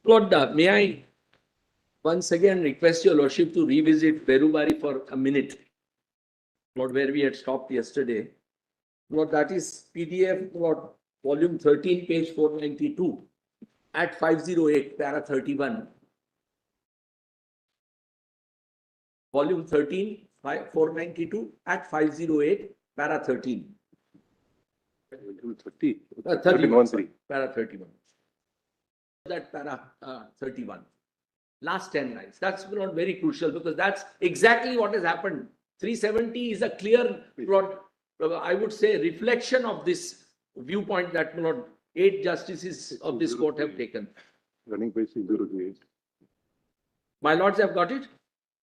Lord, may I once again request your Lordship to revisit Berubari for a minute, Lord, where we had stopped yesterday. Lord, that is PDF, Lord, volume 13, page 492, at 508, para 31. Volume 13, 492, at 508, para 13. 31, para 31. That para 31. Last 10 lines. That's not very crucial because that's exactly what has happened. 370 is a clear, I would say, reflection of this viewpoint that 8 justices of this court have taken. Running page 608. My lords have got it?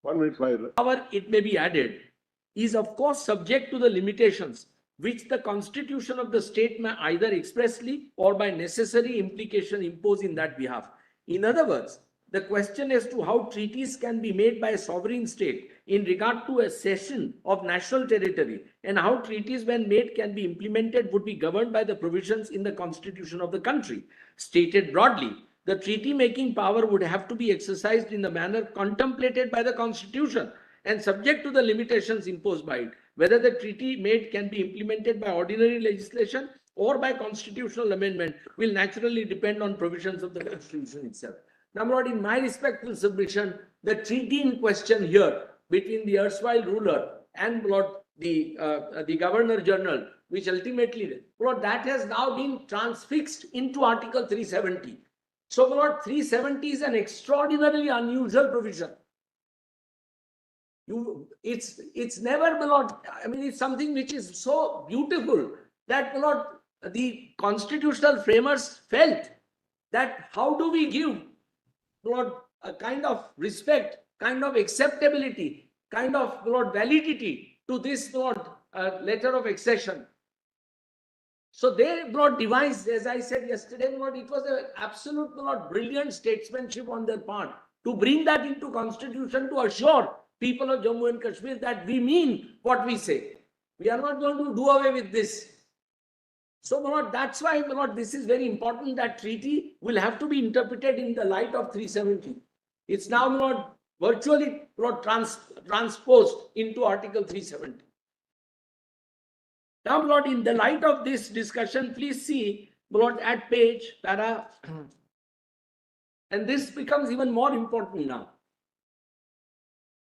1 minute. However, it may be added, is of course subject to the limitations which the constitution of the state may either expressly or by necessary implication impose in that behalf. In other words, the question as to how treaties can be made by a sovereign state in regard to a cession of national territory and how treaties when made can be implemented would be governed by the provisions in the constitution of the country. Stated broadly, the treaty-making power would have to be exercised in the manner contemplated by the constitution and subject to the limitations imposed by it. Whether the treaty made can be implemented by ordinary legislation or by constitutional amendment will naturally depend on provisions of the constitution itself. Now, Lord, in my respectful submission, the treaty in question here between the erstwhile ruler and Lord, the Governor General, which ultimately, Lord, that has now been transfixed into Article 370. So, Lord, 370 is an extraordinarily unusual provision. It's never, Lord, I mean, it's something which is so beautiful that, Lord, the constitutional framers felt that how do we give, Lord, a kind of respect, kind of acceptability, kind of, Lord, validity to this, Lord, letter of accession. So they, Lord, devised, as I said yesterday, Lord, it was an absolute, Lord, brilliant statesmanship on their part to bring that into constitution to assure people of Jammu and Kashmir that we mean what we say. We are not going to do away with this. So, Lord, that's why, Lord, this is very important that treaty will have to be interpreted in the light of 370. It's now, Lord, virtually, Lord, transposed into Article 370. Now, Lord, in the light of this discussion, please see, Lord, at page, para, and this becomes even more important now.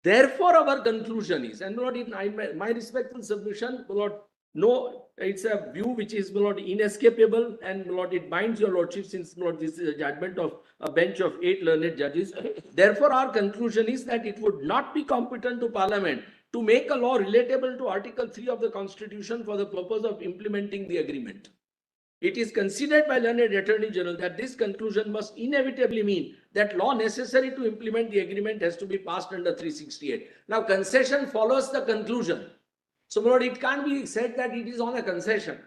Therefore, our conclusion is, and Lord, in my respectful submission, Lord, no, it's a view which is, Lord, inescapable, and Lord, it binds your Lordship since, Lord, this is a judgment of a bench of 8 learned judges. Therefore, our conclusion is that it would not be competent to Parliament to make a law relatable to Article 3 of the Constitution for the purpose of implementing the agreement. It is considered by learned Attorney General that this conclusion must inevitably mean that law necessary to implement the agreement has to be passed under 368. Now, concession follows the conclusion. So, Lord, it can't be said that it is on a concession.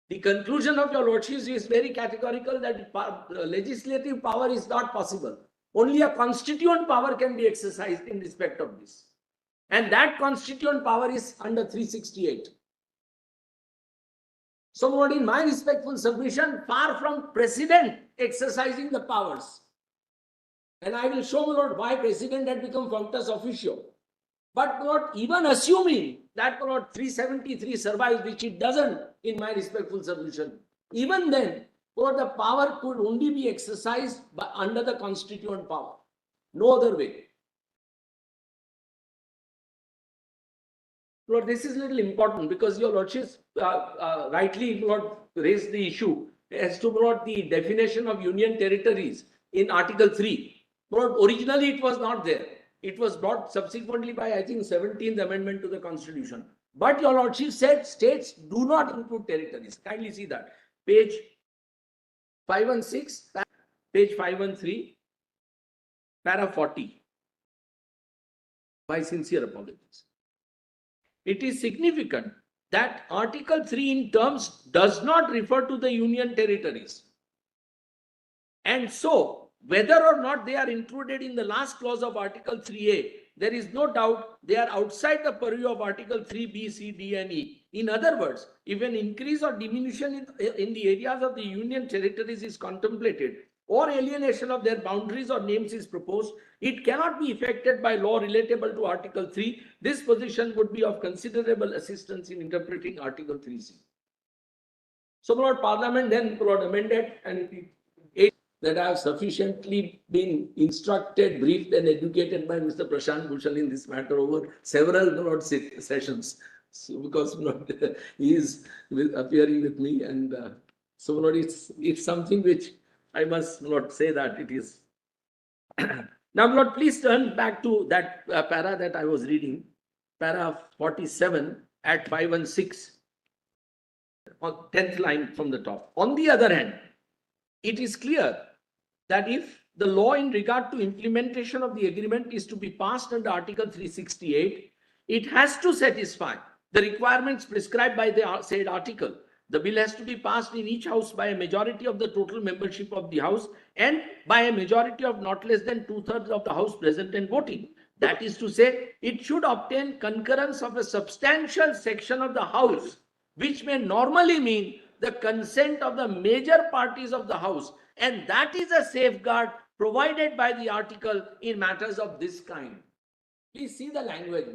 The conclusion of your Lordship is very categorical that legislative power is not possible. Only a constituent power can be exercised in respect of this. And that constituent power is under 368. So, Lord, in my respectful submission, far from President exercising the powers, and I will show, Lord, why President had become functus officio. But, Lord, even assuming that, Lord, 373 survives, which it doesn't, in my respectful submission, even then, Lord, the power could only be exercised under the constituent power. No other way. Lord, this is a little important because your Lordship rightly, Lord, raised the issue as to, Lord, the definition of union territories in Article 3. Lord, originally it was not there. It was brought subsequently by, I think, 17th Amendment to the Constitution. But your Lordship said states do not include territories. Kindly see that. Page 516, page 513, para 40. My sincere apologies. It is significant that Article 3 in terms does not refer to the union territories. And so, whether or not they are included in the last clause of Article 3A, there is no doubt they are outside the purview of Article 3B, C, D, and E. In other words, if an increase or diminution in the areas of the union territories is contemplated, or alienation of their boundaries or names is proposed, it cannot be effected by law relatable to Article 3. This position would be of considerable assistance in interpreting Article 3C. So, my Lord, Parliament then amended, and it that I have sufficiently been instructed, briefed, and educated by Mr. Prashant Bhushan in this matter over several sessions. So, because he is appearing with me, and so it's something which I must not say that it is. Now, Lord, please turn back to that para that I was reading, para 47 at 5 and 6, on 10th line from the top. On the other hand, it is clear that if the law in regard to implementation of the agreement is to be passed under Article 368, it has to satisfy the requirements prescribed by the said article. The bill has to be passed in each house by a majority of the total membership of the house and by a majority of not less than 2/3 of the house present and voting. That is to say, it should obtain concurrence of a substantial section of the house, which may normally mean the consent of the major parties of the house, and that is a safeguard provided by the article in matters of this kind. Please see the language.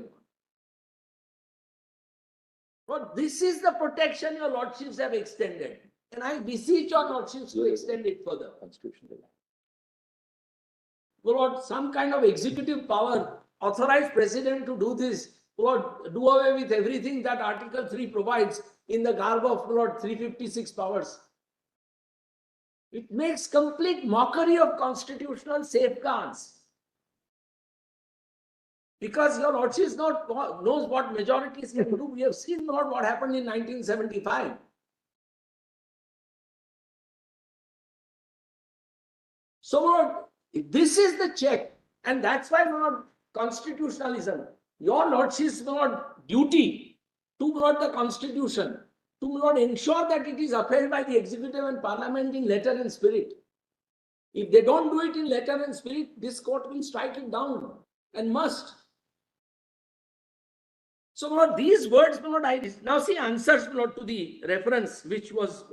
But this is the protection your lordships have extended, and I beseech your lordships to extend it further. Lord, some kind of executive power, authorize president to do this, Lord, do away with everything that Article 3 provides in the garb of Lord 356 powers. It makes complete mockery of constitutional safeguards. Because your lordship knows what majorities can do. We have seen, Lord, what happened in 1975. So, Lord, this is the check, and that's why, Lord, constitutionalism, your lordship's, Lord, duty to, Lord, the constitution, to, Lord, ensure that it is upheld by the executive and parliament in letter and spirit. If they don't do it in letter and spirit, this court will strike it down and must. So, Lord, these words, Lord, I now see answers, Lord, to the reference which was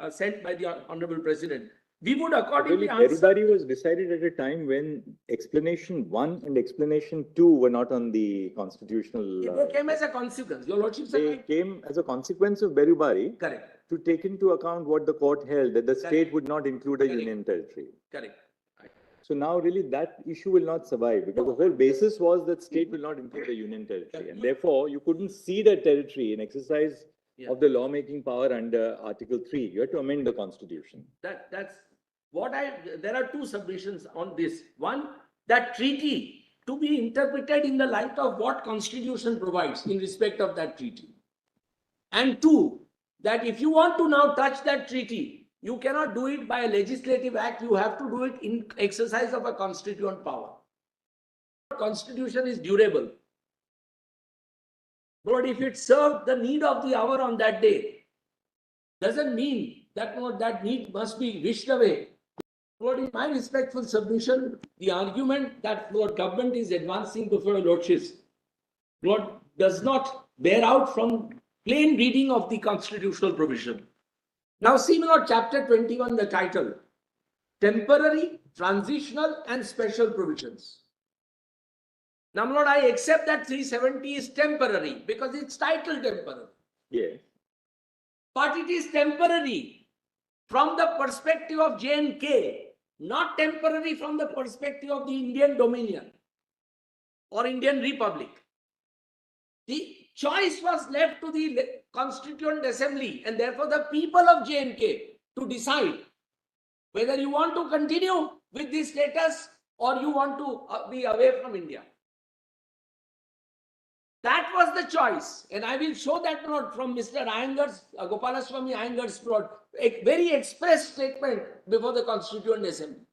sent by the Honorable President. We would accordingly answer. Everybody was decided at a time when explanation 1 and explanation 2 were not on the constitutional. They came as a consequence. Your lordship said. They came as a consequence of Berubari. Correct. To take into account what the court held, that the state would not include a union territory. Correct. So now really that issue will not survive, because the whole basis was that state will not include a union territory, and therefore you couldn't see that territory in exercise of the lawmaking power under Article 3. You had to amend the constitution. That's what there are two submissions on this. One, that treaty to be interpreted in the light of what constitution provides in respect of that treaty. And two, that if you want to now touch that treaty, you cannot do it by a legislative act. You have to do it in exercise of a constituent power. Constitution is durable. But if it served the need of the hour on that day, doesn't mean that that need must be wished away. Lord, in my respectful submission, the argument that Lord government is advancing before lordships, Lord, does not bear out from plain reading of the constitutional provision. Now, see, Lord, chapter 21, the title, temporary, transitional, and special provisions. Now, Lord, I accept that 370 is temporary because it's titled temporary. Yes. But it is temporary from the perspective of J&K, not temporary from the perspective of the Indian Dominion or Indian Republic. The choice was left to the Constituent Assembly and therefore the people of J&K to decide whether you want to continue with this status or you want to be away from India. That was the choice, and I will show that note from Mr. Iyengar's, Gopalaswamy Iyengar's plot, a very express statement before the Constituent Assembly.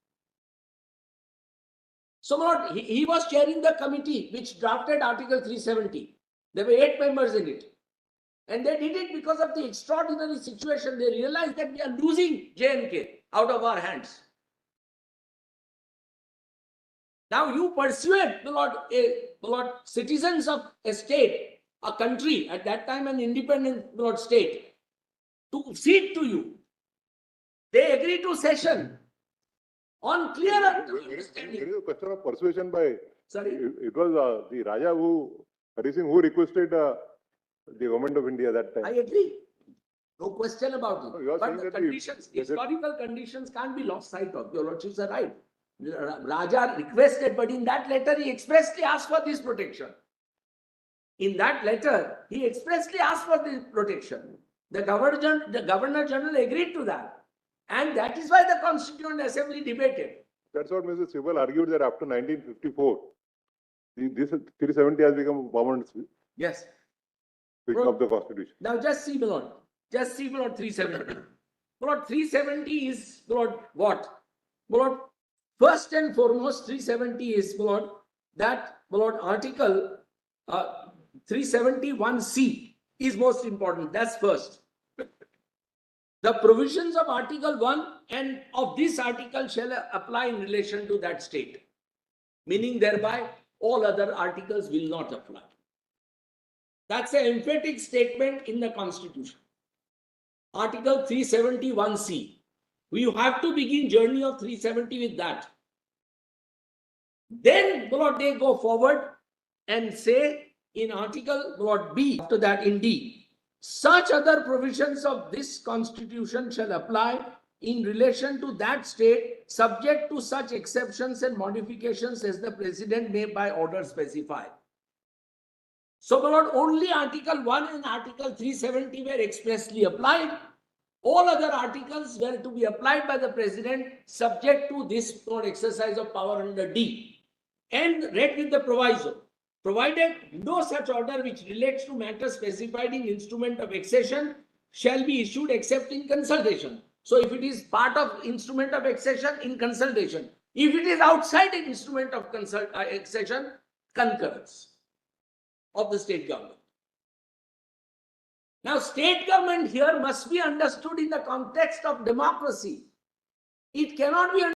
So, Lord, he was chairing the committee which drafted Article 370. There were 8 members in it. And they did it because of the extraordinary situation. They realized that we are losing J&K out of our hands. Now you persuade, Lord, citizens of a state, a country, at that time an independent state, to cede to you. They agree to cession. on clear There understanding. is a question of persuasion by, Sorry, it was the Raja who, Hari Singh, who requested the government of India that I time. agree. No question about No, it. you are But saying the that conditions, that- historical conditions can't be lost sight of. Your lordships are right. Raja requested, but in that letter he expressly asked for this protection. In that letter, he expressly asked for this protection. The Governor General agreed to that. And that is why the Constituent Assembly debated. That's what Mr. Sibal argued, that after 1954, this 370 has become a permanent Yes. section of the Constitution. Now just see, my lord. Just see, my lord, 370. My lord, 370 is, my lord, what? My lord, first and foremost, 370 is, my lord, that, my lord, article 371C is most important. That's first. The provisions of Article 1 and of this article shall apply in relation to that state. Meaning thereby, all other articles will not apply. That's an emphatic statement in the Constitution. Article 371C. We have to begin journey of 370 with that. Then, Lord, they go forward and say in Article Lord B, after that in D, such other provisions of this Constitution shall apply in relation to that state, subject to such exceptions and modifications as the President may by order specify. So, my lord, only Article 1 and Article 370 were expressly applied. All other articles were to be applied by the President subject to this exercise of power under D. And read with the proviso, provided no such order which relates to matters specified in instrument of accession shall be issued except in consultation. So, if it is part of instrument of accession, in consultation. If it is outside an instrument of accession, concurrence of the state government. Now, state government here must be understood in the context of democracy. It cannot be